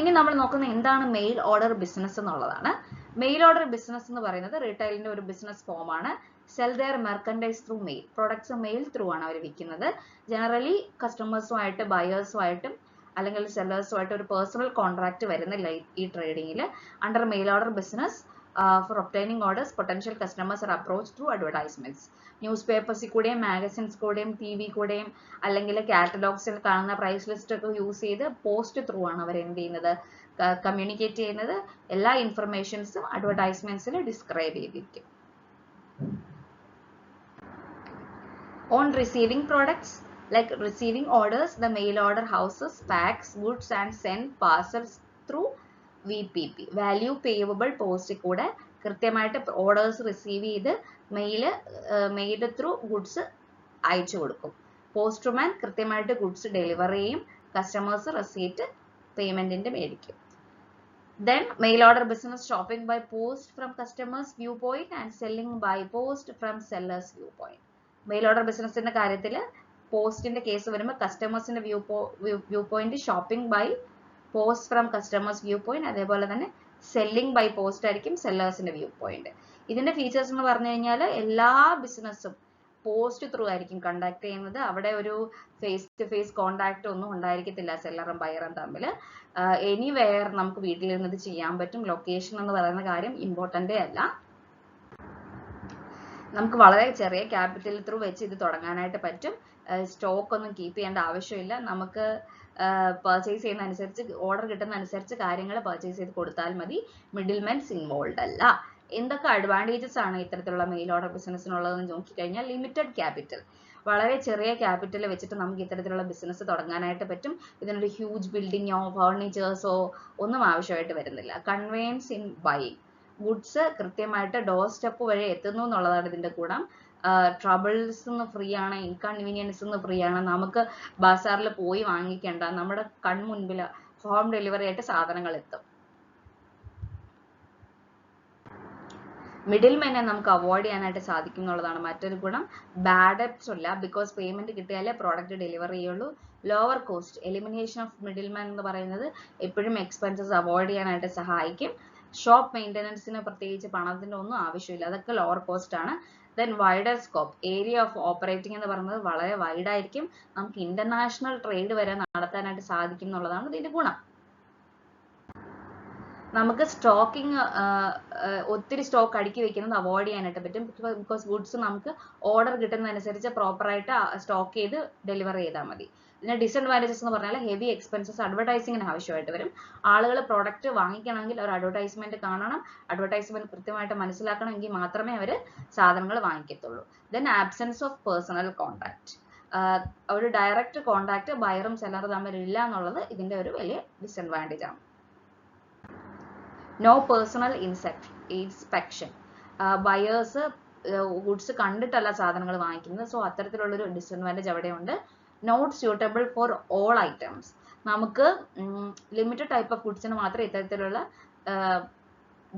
ഇനി നമ്മൾ നോക്കുന്നത് എന്താണ് മെയിൽ ഓർഡർ ബിസിനസ് എന്നുള്ളതാണ്. മെയിൽ ഓർഡർ ബിസിനസ് എന്ന് പറയുന്നത് റീറ്റെയിലിന്റെ ഒരു ബിസിനസ് ഫോം ആണ്. Sell their merchandise through mail. Products mail through ആണ് അവർ വിൽക്കുന്നത്. ജനറലി കസ്റ്റമേഴ്സുമായിട്ട് ബയേഴ്സുമായിട്ടും അല്ലെങ്കിൽ സെല്ലേഴ്സുമായിട്ട് ഒരു പേഴ്സണൽ കോൺട്രാക്ട് വരുന്നില്ല ഈ ട്രേഡിങ്ങിൽ. Under mail order business for obtaining orders, potential customers are approached through advertisements. ന്യൂസ് പേപ്പേഴ്സിൽ കൂടെയും മാഗസിൻസ് കൂടെയും TV കൂടെയും അല്ലെങ്കിൽ കാറ്റലോഗ്സിൽ കാണുന്ന പ്രൈസ് ലിസ്റ്റ് ഒക്കെ യൂസ് ചെയ്ത് പോസ്റ്റ് ത്രൂ ആണ് അവർ എന്ത് ചെയ്യുന്നത്, കമ്മ്യൂണിക്കേറ്റ് ചെയ്യുന്നത്. എല്ലാ ഇൻഫർമേഷൻസും അഡ്വർടൈസ്മെന്റ്സിൽ ഡിസ്ക്രൈബ് ചെയ്തിരിക്കും. On receiving products, like receiving orders, the mail order houses packs goods and send parcels through VPP, value payable post കൂടെ കൃത്യമായിട്ട് ഓർഡേഴ്സ് റിസീവ് ചെയ്ത് മെയിൽ ത്രൂ ഗുഡ്സ് അയച്ചു കൊടുക്കും. പോസ്റ്റ്മാൻ കൃത്യമായിട്ട് ഗുഡ്സ് ഡെലിവർ ചെയ്യും. കസ്റ്റമേഴ്സ് റെസീപ്റ്റ് പേയ്മെന്റിന്റെ മേടിക്കും. Then mail order business, shopping by post from customers viewpoint and selling by post from sellers viewpoint. Mail order ബിസിനസിന്റെ കാര്യത്തിൽ പോസ്റ്റിന്റെ കേസ് വരുമ്പോൾ കസ്റ്റമേഴ്സിന്റെ viewpoint shopping by post from customers viewpoint, അതേപോലെ തന്നെ selling by post ആയിരിക്കും സെല്ലേഴ്സിന്റെ viewpoint. ഇതിന്റെ ഫീച്ചേഴ്സ് എന്ന് പറഞ്ഞു കഴിഞ്ഞാൽ എല്ലാ ബിസിനസ്സും പോസ്റ്റ് ത്രൂ ആയിരിക്കും കണ്ടക്ട് ചെയ്യുന്നത്. അവിടെ ഒരു ഫേസ് ടു ഫേസ് കോണ്ടാക്ട് ഒന്നും ഉണ്ടായിരിക്കത്തില്ല സെല്ലറും ബയറും തമ്മിൽ. എനിവെയർ നമുക്ക് വീട്ടിലിരുന്ന് ഇത് ചെയ്യാൻ പറ്റും. ലൊക്കേഷൻ എന്ന് പറയുന്ന കാര്യം ഇമ്പോർട്ടൻ്റേ അല്ല. നമുക്ക് വളരെ ചെറിയ ക്യാപിറ്റൽ ത്രൂ വെച്ച് ഇത് തുടങ്ങാനായിട്ട് പറ്റും. സ്റ്റോക്ക് ഒന്നും കീപ്പ് ചെയ്യേണ്ട ആവശ്യമില്ല. നമുക്ക് പർച്ചേസ് ചെയ്യുന്ന അനുസരിച്ച് ഓർഡർ കിട്ടുന്ന അനുസരിച്ച് കാര്യങ്ങൾ പർച്ചേസ് ചെയ്ത് കൊടുത്താൽ മതി. മിഡിൽമെൻസ് ഇൻവോൾവ് അല്ല. എന്തൊക്കെ അഡ്വാൻറ്റേജസ് ആണ് ഇത്തരത്തിലുള്ള മെയിൽ ഓർഡർ ബിസിനസ്സിനുള്ളതെന്ന് നോക്കിക്കഴിഞ്ഞാൽ ലിമിറ്റഡ് ക്യാപിറ്റൽ, വളരെ ചെറിയ ക്യാപിറ്റൽ വെച്ചിട്ട് നമുക്ക് ഇത്തരത്തിലുള്ള ബിസിനസ് തുടങ്ങാനായിട്ട് പറ്റും. ഇതിനൊരു ഹ്യൂജ് ബിൽഡിങ്ങോ ഫർണിച്ചേഴ്സോ ഒന്നും ആവശ്യമായിട്ട് വരുന്നില്ല. കൺവെയൻസ് ഇൻ ബൈയിങ്, ഗുഡ്സ് കൃത്യമായിട്ട് ഡോർ സ്റ്റെപ്പ് വരെ എത്തുന്നു എന്നുള്ളതാണ് ഇതിന്റെ ഗുണം. ട്രബിൾസ് ഫ്രീ ആണ്, ഇൻകൺവീനിയൻസ് ഫ്രീ ആണ്. നമുക്ക് ബസാറിൽ പോയി വാങ്ങിക്കേണ്ട, നമ്മുടെ കൺമുൻപിൽ ഹോം ഡെലിവറി ആയിട്ട് സാധനങ്ങൾ എത്തും. മിഡിൽ മെനെ നമുക്ക് അവോയ്ഡ് ചെയ്യാനായിട്ട് സാധിക്കും എന്നുള്ളതാണ് മറ്റൊരു ഗുണം. ബാഡ് ഡെപ്റ്റ്സ് ഇല്ല, ബിക്കോസ് പേയ്മെന്റ് കിട്ടിയാലേ പ്രോഡക്റ്റ് ഡെലിവറി ചെയ്യുള്ളൂ. Lower cost, elimination of middle man എന്ന് പറയുന്നത് എപ്പോഴും എക്സ്പെൻസസ് അവോയ്ഡ് ചെയ്യാനായിട്ട് സഹായിക്കും. ഷോപ്പ് മെയിൻ്റനൻസിന് പ്രത്യേകിച്ച് പണത്തിന്റെ ഒന്നും ആവശ്യമില്ല, അതൊക്കെ ലോവർ കോസ്റ്റ് ആണ്. Then wider scope, area of operating എന്ന് പറയുന്നത് വളരെ വൈഡ് ആയിരിക്കും. നമുക്ക് ഇന്റർനാഷണൽ ട്രേഡ് വരെ നടത്താനായിട്ട് സാധിക്കും എന്നുള്ളതാണ് ഇതിന്റെ ഗുണം. നമുക്ക് സ്റ്റോക്കിംഗ്, ഒത്തിരി സ്റ്റോക്ക് അടുക്കി വെക്കുന്നത് അവോയ്ഡ് ചെയ്യാനായിട്ട് പറ്റും. ബിക്കോസ് ഗുഡ്സ് നമുക്ക് ഓർഡർ കിട്ടുന്നതനുസരിച്ച് പ്രോപ്പറായിട്ട് സ്റ്റോക്ക് ചെയ്ത് ഡെലിവർ ചെയ്താൽ മതി. ഇതിന്റെ ഡിസഡ്വാൻറ്റേജസ് എന്ന് പറഞ്ഞാൽ ഹെവി എക്സ്പെൻസസ് അഡ്വർടൈസിങ്ങിന് ആവശ്യമായിട്ട് വരും. ആളുകൾ പ്രോഡക്റ്റ് വാങ്ങിക്കണമെങ്കിൽ ഒരു അഡ്വർടൈസ്മെന്റ് കാണണം, അഡ്വർടൈസ്മെന്റ് കൃത്യമായിട്ട് മനസ്സിലാക്കണമെങ്കിൽ മാത്രമേ അവർ സാധനങ്ങൾ വാങ്ങിക്കത്തുള്ളൂ. Then absence of personal contact, ഒരു ഡയറക്റ്റ് കോണ്ടാക്ട് ബയറും സെല്ലറും തമ്മിൽ ഇല്ല എന്നുള്ളത് ഇതിന്റെ ഒരു വലിയ ഡിസഡ്വാൻറ്റേജ് ആണ്. No personal inspection, buyers goods കണ്ടിട്ടല്ല സാധനങ്ങൾ വാങ്ങിക്കുന്നത്. സോ അത്തരത്തിലുള്ളൊരു ഡിസഡ്വാൻറ്റേജ് അവിടെയുണ്ട്. Not suitable for all items, നമുക്ക് ലിമിറ്റഡ് ടൈപ്പ് ഓഫ് ഗുഡ്സിന് മാത്രമേ ഇത്തരത്തിലുള്ള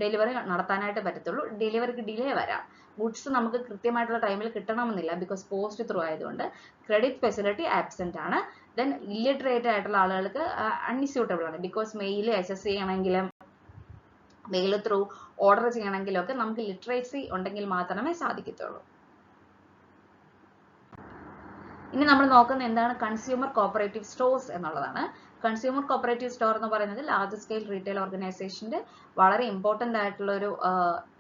ഡെലിവറി നടത്താനായിട്ട് പറ്റത്തുള്ളൂ. ഡെലിവറിക്ക് ഡിലേ വരാം. ഗുഡ്സ് നമുക്ക് കൃത്യമായിട്ടുള്ള ടൈമിൽ കിട്ടണമെന്നില്ല, ബിക്കോസ് പോസ്റ്റ് ത്രൂ ആയതുകൊണ്ട്. ക്രെഡിറ്റ് ഫെസിലിറ്റി ആബ്സെന്റ് ആണ്. ദെൻ ഇല്ലിറ്ററേറ്റ് ആയിട്ടുള്ള ആളുകൾക്ക് അൺസ്യൂട്ടബിൾ ആണ്, ബിക്കോസ് മെയിൽ അക്സസ് ചെയ്യണമെങ്കിലും മെയിൽ ത്രൂ ഓർഡർ ചെയ്യണമെങ്കിലും ഒക്കെ നമുക്ക് ലിറ്ററേസി ഉണ്ടെങ്കിൽ മാത്രമേ സാധിക്കത്തുള്ളൂ. ഇനി നമ്മൾ നോക്കുന്ന എന്താണ് കൺസ്യൂമർ കോപ്പറേറ്റീവ് സ്റ്റോഴ്സ് എന്നുള്ളതാണ്. കൺസ്യൂമർ കോപ്പറേറ്റീവ് സ്റ്റോർ എന്ന് പറയുന്നത് ലാർജ് സ്കെയിൽ റീറ്റെയിൽ ഓർഗനൈസേഷന്റെ വളരെ ഇമ്പോർട്ടന്റ് ആയിട്ടുള്ള ഒരു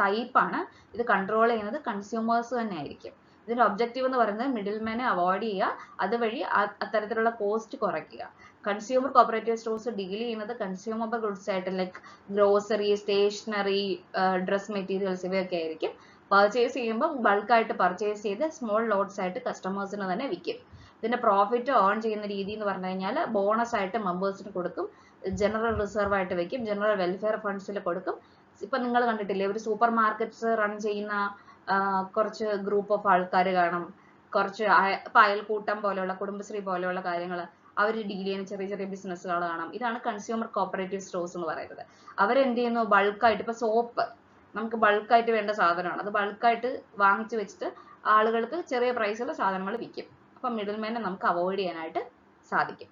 ടൈപ്പാണ്. ഇത് കൺട്രോൾ ചെയ്യുന്നത് കൺസ്യൂമേഴ്സ് തന്നെ ആയിരിക്കും. ഇതിന്റെ ഒബ്ജക്റ്റീവ് എന്ന് പറയുന്നത് മിഡിൽമാനെ അവോയ്ഡ് ചെയ്യുക, അതുവഴി അത്തരത്തിലുള്ള കോസ്റ്റ് കുറയ്ക്കുക. കൺസ്യൂമർ കോപ്പറേറ്റീവ് സ്റ്റോഴ്സ് ഡീൽ ചെയ്യുന്നത് കൺസ്യൂമബിൾ ഗുഡ്സ് ആയിട്ട് like grocery, stationery, dress materials ഇവയൊക്കെ ആയിരിക്കും. പർച്ചേസ് ചെയ്യുമ്പോൾ ബൾക്കായിട്ട് പർച്ചേസ് ചെയ്ത് സ്മോൾ ലോട്ട്സ് ആയിട്ട് കസ്റ്റമേഴ്സിന് തന്നെ വിൽക്കും. ഇതിന്റെ പ്രോഫിറ്റ് ഏൺ ചെയ്യുന്ന രീതി എന്ന് പറഞ്ഞു കഴിഞ്ഞാൽ ബോണസ് ആയിട്ട് മെമ്പേഴ്സിന് കൊടുക്കും, ജനറൽ റിസർവ് ആയിട്ട് വെക്കും, ജനറൽ വെൽഫെയർ ഫണ്ട്സിൽ കൊടുക്കും. ഇപ്പൊ നിങ്ങൾ കണ്ടിട്ടില്ലേ, ഒരു സൂപ്പർ മാർക്കറ്റ്സ് റൺ ചെയ്യുന്ന കുറച്ച് ഗ്രൂപ്പ് ഓഫ് ആൾക്കാർ കാണും, കുറച്ച് അയൽക്കൂട്ടം പോലെയുള്ള കുടുംബശ്രീ പോലെയുള്ള കാര്യങ്ങൾ അവർ ഡീൽ ചെയ്യുന്ന ചെറിയ ചെറിയ ബിസിനസ്സുകൾ കാണാം. ഇതാണ് കൺസ്യൂമർ കോപ്പറേറ്റീവ് സ്റ്റോഴ്സ് എന്ന് പറയുന്നത്. അവരെന്ത് ചെയ്യുന്നു, ബൾക്കായിട്ട് ഇപ്പൊ സോപ്പ് നമുക്ക് ബൾക്കായിട്ട് വേണ്ട സാധനമാണ്, അത് ബൾക്കായിട്ട് വാങ്ങിച്ചു വെച്ചിട്ട് ആളുകൾക്ക് ചെറിയ പ്രൈസിൽ സാധനങ്ങൾ വിൽക്കും. അപ്പം മിഡിൽമാനെ നമുക്ക് അവോയ്ഡ് ചെയ്യാനായിട്ട് സാധിക്കും.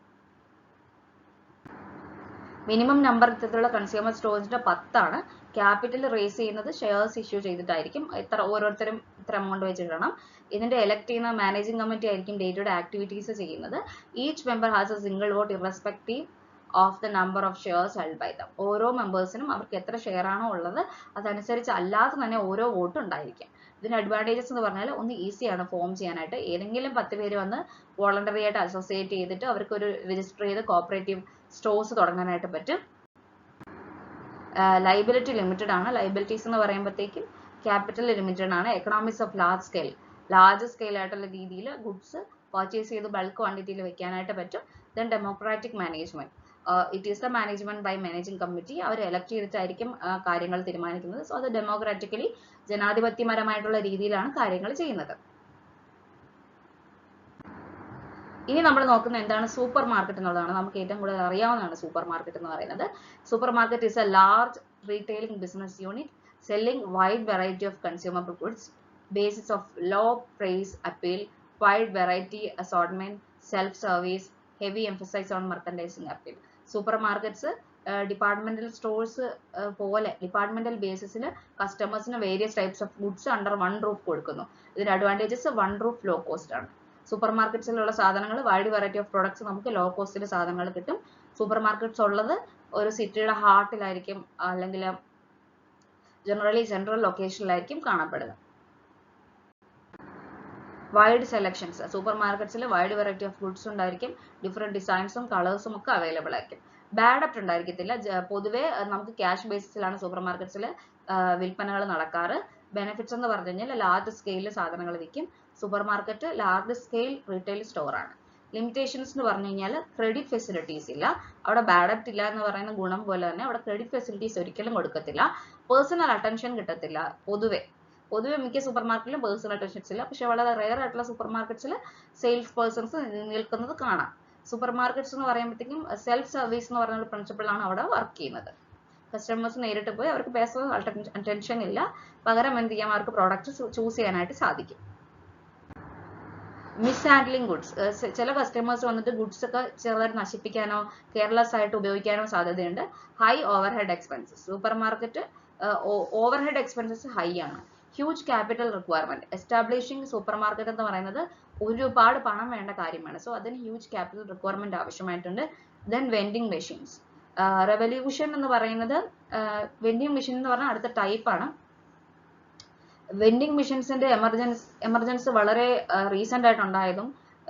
മിനിമം നമ്പർ ഇത്തരത്തിലുള്ള കൺസ്യൂമർ സ്റ്റോഴ്സിന്റെ 10 ആണ്. ക്യാപിറ്റൽ റേസ് ചെയ്യുന്നത് ഷെയർസ് ഇഷ്യൂ ചെയ്തിട്ടായിരിക്കും. ഓരോരുത്തരും ഇത്ര എമൗണ്ട് വെച്ചിടണം. ഇതിന്റെ എലക്ട് ചെയ്യുന്ന മാനേജിംഗ് കമ്മിറ്റി ആയിരിക്കും ഡേ ടു ഡേ ആക്ടിവിറ്റീസ് ചെയ്യുന്നത്. Each member has a single vote irrespective of the number of shares held by them. ഓരോ മെമ്പേഴ്സിനും അവർക്ക് എത്ര ഷെയർ ആണോ ഉള്ളത് അതനുസരിച്ച് അല്ലാതെ തന്നെ ഓരോ വോട്ട് ഉണ്ടായിരിക്കും. ഇതിന്റെ അഡ്വാൻറ്റേജസ് എന്ന് പറഞ്ഞാൽ ഒന്ന് ഈസിയാണ് ഫോം ചെയ്യാനായിട്ട്. ഏതെങ്കിലും 10 പേര് വന്ന് വോളണ്ടറി ആയിട്ട് അസോസിയേറ്റ് ചെയ്തിട്ട് അവർക്ക് ഒരു രജിസ്റ്റർ ചെയ്ത് കോപ്പറേറ്റീവ് സ്റ്റോഴ്സ് തുടങ്ങാനായിട്ട് പറ്റും. ലൈബിലിറ്റി ലിമിറ്റഡ് ആണ്. ലൈബിലിറ്റീസ് എന്ന് പറയുമ്പോഴത്തേക്കും ക്യാപിറ്റൽ ലിമിറ്റഡ് ആണ്. എക്കണോമിക്സ് ഓഫ് ലാർജ് സ്കെയിൽ ആയിട്ടുള്ള രീതിയിൽ ഗുഡ്സ് പർച്ചേസ് ചെയ്ത് ബൾക്ക് ക്വാണ്ടിറ്റിയിൽ വെക്കാനായിട്ട് പറ്റും. Then democratic management. It is the management by managing committee. അവർ എലക്ട് ചെയ്തിട്ടായിരിക്കും കാര്യങ്ങൾ തീരുമാനിക്കുന്നത്. സോ അത് ഡെമോക്രാറ്റിക്കലി ജനാധിപത്യപരമായിട്ടുള്ള രീതിയിലാണ് കാര്യങ്ങൾ ചെയ്യുന്നത്. ഇനി നമ്മൾ നോക്കുന്ന എന്താണ് സൂപ്പർ മാർക്കറ്റ് എന്നുള്ളതാണ്. നമുക്ക് ഏറ്റവും കൂടുതൽ അറിയാവുന്നതാണ് സൂപ്പർ മാർക്കറ്റ് എന്ന് പറയുന്നത്. Super market is A large retailing business unit selling wide variety of consumable goods, basis of low price appeal, wide variety assortment, self service, heavy emphasis on merchandising appeal. Supermarkets departmental stores പോലെ departmental ബേസിസിൽ കസ്റ്റമേഴ്സിന് various types of goods under one roof കൊടുക്കുന്നു. ഇതിന്റെ advantages one roof low cost ആണ്. സൂപ്പർ മാർക്കറ്റ്സിലുള്ള സാധനങ്ങൾ wide variety of products നമുക്ക് ലോ കോസ്റ്റിൽ സാധനങ്ങൾ കിട്ടും. സൂപ്പർ മാർക്കറ്റ്സ് ഉള്ളത് ഒരു സിറ്റിയുടെ ഹാർട്ടിലായിരിക്കും, അല്ലെങ്കിൽ ജനറലി സെൻട്രൽ ലൊക്കേഷനിലായിരിക്കും കാണപ്പെടുന്നത്. Wide selections. സൂപ്പർ മാർക്കറ്റ്സിൽ വൈഡ് വെറൈറ്റി ഓഫ് ഗുഡ്സ് ഉണ്ടായിരിക്കും, ഡിഫറെന്റ് ഡിസൈൻസും കളേഴ്സും ഒക്കെ അവൈലബിൾ ആയിരിക്കും. ബാഡ് അപ്റ്റ് ഉണ്ടായിരിക്കത്തില്ല. പൊതുവെ നമുക്ക് ക്യാഷ് ബേസിസിലാണ് സൂപ്പർ മാർക്കറ്റ്സിൽ വിൽപ്പനകൾ നടക്കാറ്. ബെനിഫിറ്റ്സ് എന്ന് പറഞ്ഞു കഴിഞ്ഞാൽ ലാർജ് സ്കെയിലിൽ സാധനങ്ങൾ വിൽക്കും. Super market large scale retail store ആണ്. ലിമിറ്റേഷൻസ് എന്ന് പറഞ്ഞു കഴിഞ്ഞാൽ ക്രെഡിറ്റ് ഫെസിലിറ്റീസ് ഇല്ല. അവിടെ ബാഡ് അപ്റ്റ് ഇല്ല എന്ന് പറയുന്ന ഗുണം പോലെ തന്നെ അവിടെ ക്രെഡിറ്റ് ഫെസിലിറ്റീസ് ഒരിക്കലും കൊടുക്കത്തില്ല. പേഴ്സണൽ അറ്റൻഷൻ കിട്ടത്തില്ല. പൊതുവെ മിക്ക സൂപ്പർ മാർക്കറ്റിലും പേഴ്സണൽ അറ്റൻഷൻസ് ഇല്ല. പക്ഷെ വളരെ റെയർ ആയിട്ടുള്ള സൂപ്പർ മാർക്കറ്റ്സിൽ സെയിൽസ് പേഴ്സൺസ് നിൽക്കുന്നത് കാണാം. സൂപ്പർ മാർക്കറ്റ്സ് എന്ന് പറയുമ്പോഴത്തേക്കും സെൽഫ് സർവീസ് എന്ന് പറയുന്ന പ്രിൻസിപ്പിളാണ് അവിടെ വർക്ക് ചെയ്യുന്നത്. കസ്റ്റമേഴ്സ് നേരിട്ട് പോയി അവർക്ക് പേഴ്സണൽ അറ്റൻഷൻ ഇല്ല, പകരം എന്ത് ചെയ്യാം, അവർക്ക് പ്രോഡക്റ്റ് ചൂസ് ചെയ്യാനായിട്ട് സാധിക്കും. Mishandling goods. ചില കസ്റ്റമേഴ്സ് വന്നിട്ട് ഗുഡ്സ് ഒക്കെ ചെറുതായിട്ട് നശിപ്പിക്കാനോ കെയർലെസ് ആയിട്ട് ഉപയോഗിക്കാനോ സാധ്യതയുണ്ട്. High overhead expenses. Supermarket overhead expenses high ആണ്. Huge capital requirement. Establishing supermarket എന്ന് പറയുന്നത് ഒരുപാട് പണം വേണ്ട കാര്യമാണ്. സോ അതിന് ഹ്യൂജ് ക്യാപിറ്റൽ റിക്വയർമെന്റ് ആവശ്യമായിട്ടുണ്ട്. Then vending machines. റെവല്യൂഷൻ എന്ന് പറയുന്നത് വെൻഡിങ് മെഷീൻ എന്ന് പറഞ്ഞാൽ അടുത്ത ടൈപ്പ് ആണ്. വെൻഡിങ് മെഷീൻസിന്റെ എമർജൻസി വളരെ റീസെന്റ് ആയിട്ട് ഉണ്ടായതും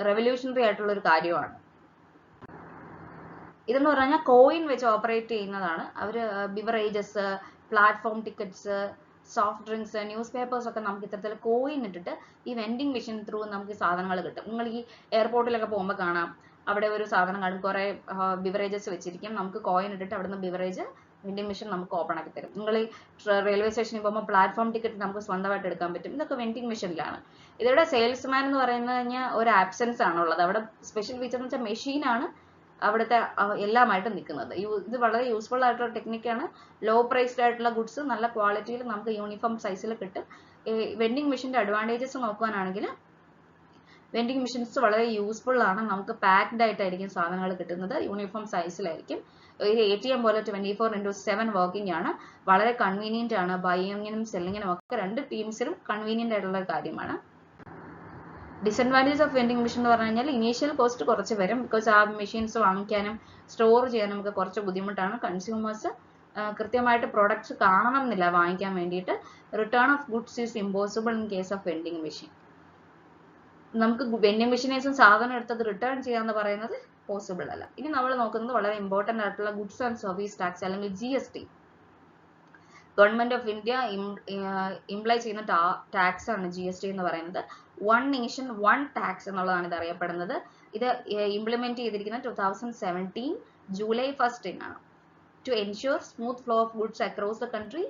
റെവല്യൂഷണറി ആയിട്ടുള്ള ഒരു കാര്യമാണ്. ഇതെന്ന് പറഞ്ഞാൽ കോയിൻ വെച്ച് ഓപ്പറേറ്റ് ചെയ്യുന്നതാണ്. അവർ beverages, platform tickets, soft drinks, newspapers ഒക്കെ നമുക്ക് ഇത്തരത്തിൽ കോയിൻ ഇട്ടിട്ട് ഈ വെൻഡിങ് മെഷീൻ ത്രൂ നമുക്ക് സാധനങ്ങൾ കിട്ടും. നിങ്ങൾ ഈ എയർപോർട്ടിലൊക്കെ പോകുമ്പോൾ കാണാം, അവിടെ ഒരു സാധനം കാണും, കുറെ ബിവറേജസ് വെച്ചിരിക്കും. നമുക്ക് കോയിൻ ഇട്ടിട്ട് അവിടുന്ന് ബിവറേജ് വെൻഡിങ് മെഷീൻ നമുക്ക് ഓപ്പൺ ആക്കി തരും. നിങ്ങൾ ഈ റെയിൽവേ സ്റ്റേഷനിൽ പോകുമ്പോൾ പ്ലാറ്റ്ഫോം ടിക്കറ്റ് നമുക്ക് സ്വന്തമായിട്ട് എടുക്കാൻ പറ്റും. ഇതൊക്കെ വെൻഡിങ് മെഷീനിലാണ്. ഇതിവിടെ സെയിൽസ്മാൻ എന്ന് പറയുന്നത് കഴിഞ്ഞാൽ ഒരു ആബ്സെൻസ് ആണുള്ളത്. അവിടെ സ്പെഷ്യൽ ഫീച്ചർ എന്ന് വെച്ചാൽ മെഷീനാണ്, അവിടുത്തെ എല്ലാമായിട്ട് നിൽക്കുന്നത്. ഇത് വളരെ യൂസ്ഫുൾ ആയിട്ടുള്ള ടെക്നിക്കാണ്. ലോ പ്രൈസ്ഡ് ആയിട്ടുള്ള ഗുഡ്സ് നല്ല ക്വാളിറ്റിയിൽ നമുക്ക് യൂണിഫോം സൈസിൽ കിട്ടും. വെൻഡിങ് മെഷീൻ്റെ അഡ്വാൻറ്റേജസ് നോക്കുകയാണെങ്കിൽ വെൻഡിങ് മെഷീൻസ് വളരെ യൂസ്ഫുൾ ആണ്. നമുക്ക് പാക്ഡ് ആയിട്ടായിരിക്കും സാധനങ്ങൾ കിട്ടുന്നത്, യൂണിഫോം സൈസിലായിരിക്കും. ഒരു ATM പോലെ 24/7 വർക്കിംഗ് ആണ്. വളരെ കൺവീനിയന്റ് ആണ്. ബൈയിങ്ങിനും സെല്ലിങ്ങിനും ഒക്കെ രണ്ട് ടീംസിനും കൺവീനിയന്റ് ആയിട്ടുള്ള കാര്യമാണ്. ഡിസഡ്വാൻറ്റേജ് ഓഫ് വെൻഡിങ് മെഷീൻ എന്ന് പറഞ്ഞു കഴിഞ്ഞാൽ ഇനീഷ്യൽ കോസ്റ്റ് കുറച്ച് വരും. ബിക്കോസ് ആ മെഷീൻസ് വാങ്ങിക്കാനും സ്റ്റോർ ചെയ്യാനും ഒക്കെ കുറച്ച് ബുദ്ധിമുട്ടാണ്. കൺസ്യൂമേഴ്സ് കൃത്യമായിട്ട് പ്രോഡക്ട്സ് കാണണം എന്നില്ല വാങ്ങിക്കാൻ വേണ്ടിയിട്ട്. Return of goods is impossible in case of vending machine. നമുക്ക് വെൻഡിങ് മെഷീനേഴ്സും സാധനം എടുത്തത് റിട്ടേൺ ചെയ്യാന്ന് പറയുന്നത് പോസിബിൾ അല്ല. ഇനി നമ്മൾ നോക്കുന്നത് വളരെ ഇമ്പോർട്ടൻ്റ് ആയിട്ടുള്ള ഗുഡ്സ് ആൻഡ് സർവീസ് ടാക്സ് അല്ലെങ്കിൽ GST. Government of India imply ചെയ്യുന്ന ടാക്സ് ആണ് GST എന്ന് പറയുന്നത്. വൺ നേഷൻ വൺ ടാക്സ് എന്നുള്ളതാണ് ഇത് അറിയപ്പെടുന്നത്. ഇത് ഇംപ്ലിമെന്റ് ചെയ്തിരിക്കുന്നത് 2017 July 1 ആണ്. To ensure smooth flow of goods across the country.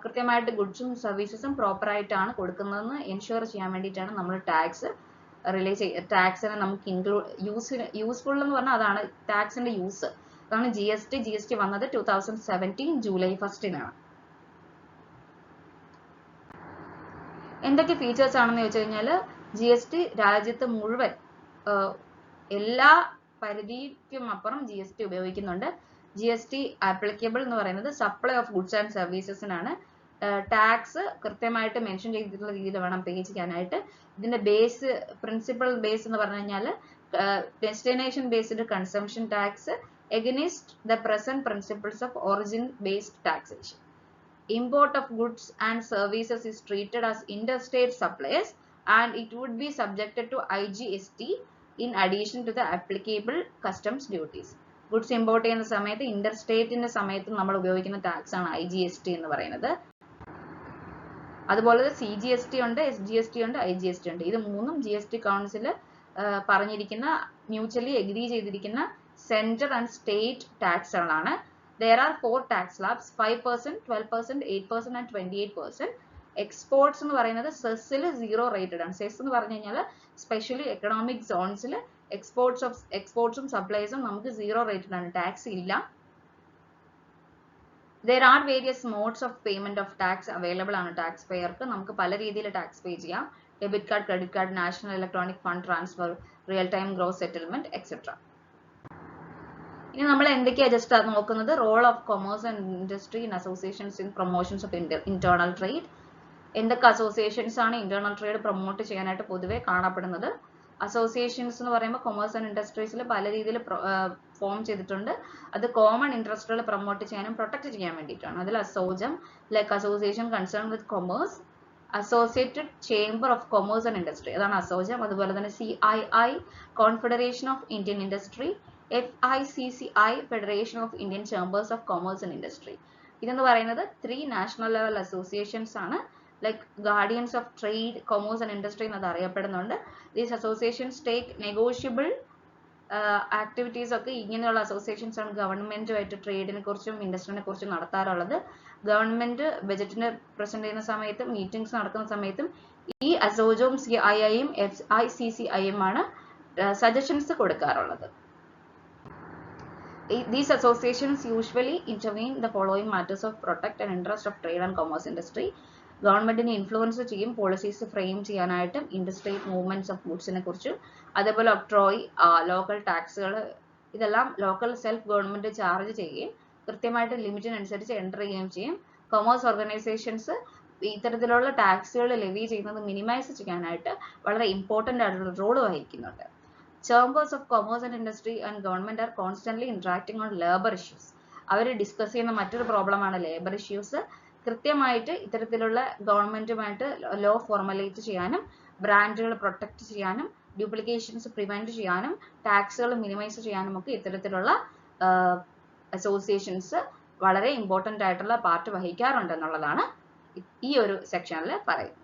കൃത്യമായിട്ട് ഗുഡ്സും സർവീസസും പ്രോപ്പറായിട്ടാണ് കൊടുക്കുന്നതെന്ന് എൻഷുർ ചെയ്യാൻ വേണ്ടിയിട്ടാണ് നമ്മൾ ടാക്സിനെ നമുക്ക് യൂസ്ഫുൾ എന്ന് പറഞ്ഞാൽ അതാണ് ടാക്സിന്റെ യൂസ്. അതാണ് GST വന്നത് 2017 July 1 എന്തൊക്കെ ഫീച്ചേഴ്സ് ആണെന്ന് ചോദിച്ചു കഴിഞ്ഞാൽ GST രാജ്യത്ത് മുഴുവൻ എല്ലാ പരിധിക്കും അപ്പുറം GST ഉപയോഗിക്കുന്നുണ്ട്. GST ആപ്ലിക്കബിൾ എന്ന് പറയുന്നത് സപ്ലൈ ഓഫ് ഗുഡ്സ് ആൻഡ് സർവീസസിനാണ്. ടാക്സ് കൃത്യമായിട്ട് മെൻഷൻ ചെയ്തിട്ടുള്ള രീതിയിൽ വേണം പേ ചെയ്യാനായിട്ട്. ഇതിന്റെ പ്രിൻസിപ്പൽ ബേസ് എന്ന് പറഞ്ഞു കഴിഞ്ഞാൽ destination based consumption tax against the present principles of origin based taxation. Import of goods and services is treated as interstate supplies and it would be subjected to IGST in addition to the applicable customs duties. Goods import ചെയ്യുന്ന സമയത്ത് ഇന്റർസ്റ്റേറ്റിന്റെ സമയത്ത് നമ്മൾ ഉപയോഗിക്കുന്ന tax ആണ് IGST എന്ന് പറയുന്നത്. അതുപോലെ CGST ഉണ്ട്, SGST ഉണ്ട്, IGST ഉണ്ട്. ഇത് മൂന്നും GST കൗൺസിൽ പറഞ്ഞിരിക്കുന്ന മ്യൂച്വലി എഗ്രി ചെയ്തിരിക്കുന്ന സെൻട്രൽ ആൻഡ് സ്റ്റേറ്റ് ടാക്സുകളാണ്. There are 4 tax slabs: 5%, 12%, 8% and 28%. Exports എന്ന് പറയുന്നത് സെസ്സിൽ 0 റേറ്റഡ് ആണ്. സെസ് എന്ന് പറഞ്ഞു കഴിഞ്ഞാൽ സ്പെഷ്യലി എക്കണോമിക് സോൺസിൽ എക്സ്പോർട്സും സപ്ലൈസും നമുക്ക് 0 റേറ്റഡ് ആണ്, ടാക്സ് ഇല്ല. There are various modes of payment of tax available ആണ് ടാക്സ് പേയർക്ക്. നമുക്ക് പല രീതിയിൽ ടാക്സ് പേ ചെയ്യാം. Debit card, credit card, national electronic fund transfer, real time gross settlement etcetera. ഇനി നമ്മൾ എന്തൊക്കെയാണ് ജസ്റ്റ് നോക്കുന്നത്, role of commerce and industry in associations in promotions of internal trade. എന്തൊക്കെ അസോസിയേഷൻസ് ആണ് ഇന്റേണൽ ട്രേഡ് പ്രൊമോട്ട് ചെയ്യാനായിട്ട് പൊതുവെ കാണപ്പെടുന്നത്? അസോസിയേഷൻസ് എന്ന് പറയുമ്പോൾ കൊമേഴ്സ് ആൻഡ് ഇൻഡസ്ട്രീസിൽ പല രീതിയിൽ ഫോം ചെയ്തിട്ടുണ്ട്. അത് കോമൺ ഇൻട്രസ്റ്റുകൾ പ്രൊമോട്ട് ചെയ്യാനും പ്രൊട്ടക്ട് ചെയ്യാൻ വേണ്ടിയിട്ടാണ്. അതിൽ ASSOCHAM, like association concern with commerce, associated chamber of commerce and industry, അതാണ് അസോജം. അതുപോലെ തന്നെ CII, confederation of Indian industry, FICCI, federation of Indian chambers of commerce and industry. ഇതെന്ന് പറയുന്നത് 3 നാഷണൽ ലെവൽ അസോസിയേഷൻസ് ആണ്. Like guardians of trade, commerce and industry എന്നത് അറിയപ്പെടുന്നുണ്ട്. These associations take negotiable activities ഒക്കെ ഇങ്ങനെയുള്ള അസോസിയേഷൻസ് ആണ് ഗവൺമെന്റുമായിട്ട് ട്രേഡിനെ കുറിച്ചും ഇൻഡസ്ട്രീനെ കുറിച്ചും നടത്താറുള്ളത്. ഗവൺമെന്റ് ബജറ്റിനെ പ്രസന്റ് ചെയ്യുന്ന സമയത്തും മീറ്റിംഗ്സ് നടക്കുന്ന സമയത്തും ഈ അസോജവും CIIയും FICCIയും ആണ് സജഷൻസ് കൊടുക്കാറുള്ളത്. These associations usually intervene in the following matters of protect and interest of trade and commerce industry. ഗവൺമെന്റിനെ ഇൻഫ്ലുവൻസ് ചെയ്യും, പോളിസീസ് ഫ്രെയിം ചെയ്യാനായിട്ടും ഇൻഡസ്ട്രിയൽ മൂവ്മെന്റ്സ് ഓഫ് ഗുഡ്സിനെ കുറിച്ചും. അതേപോലെ ഒക്ട്രോയ്, ലോക്കൽ ടാക്സുകൾ, ഇതെല്ലാം ലോക്കൽ സെൽഫ് ഗവൺമെന്റ് ചാർജ് ചെയ്യുകയും കൃത്യമായിട്ട് ലിമിറ്റിനനുസരിച്ച് എൻ്റർ ചെയ്യുകയും ചെയ്യും. കൊമേഴ്സ് ഓർഗനൈസേഷൻസ് ഇത്തരത്തിലുള്ള ടാക്സുകൾ ലെവി ചെയ്യുന്നത് മിനിമൈസ് ചെയ്യാനായിട്ട് വളരെ ഇമ്പോർട്ടൻ്റ് ആയിട്ടുള്ള റോൾ വഹിക്കുന്നുണ്ട്. Chambers of commerce and industry and government are constantly interacting on labor issues. അവർ ഡിസ്കസ് ചെയ്യുന്ന മറ്റൊരു പ്രോബ്ലമാണ് ലേബർ ഇഷ്യൂസ്. കൃത്യമായിട്ട് ഇത്തരത്തിലുള്ള ഗവൺമെന്റുമായിട്ട് ലോ ഫോർമലൈറ്റ് ചെയ്യാനും ബ്രാൻഡുകൾ പ്രൊട്ടക്ട് ചെയ്യാനും ഡ്യൂപ്ലിക്കേഷൻസ് പ്രിവെന്റ് ചെയ്യാനും ടാക്സുകൾ മിനിമൈസ് ചെയ്യാനും ഒക്കെ ഇത്തരത്തിലുള്ള അസോസിയേഷൻസ് വളരെ ഇമ്പോർട്ടൻ്റ് ആയിട്ടുള്ള പാർട്ട് വഹിക്കാറുണ്ട് എന്നുള്ളതാണ് ഈ ഒരു സെക്ഷനിൽ പറയുന്നത്.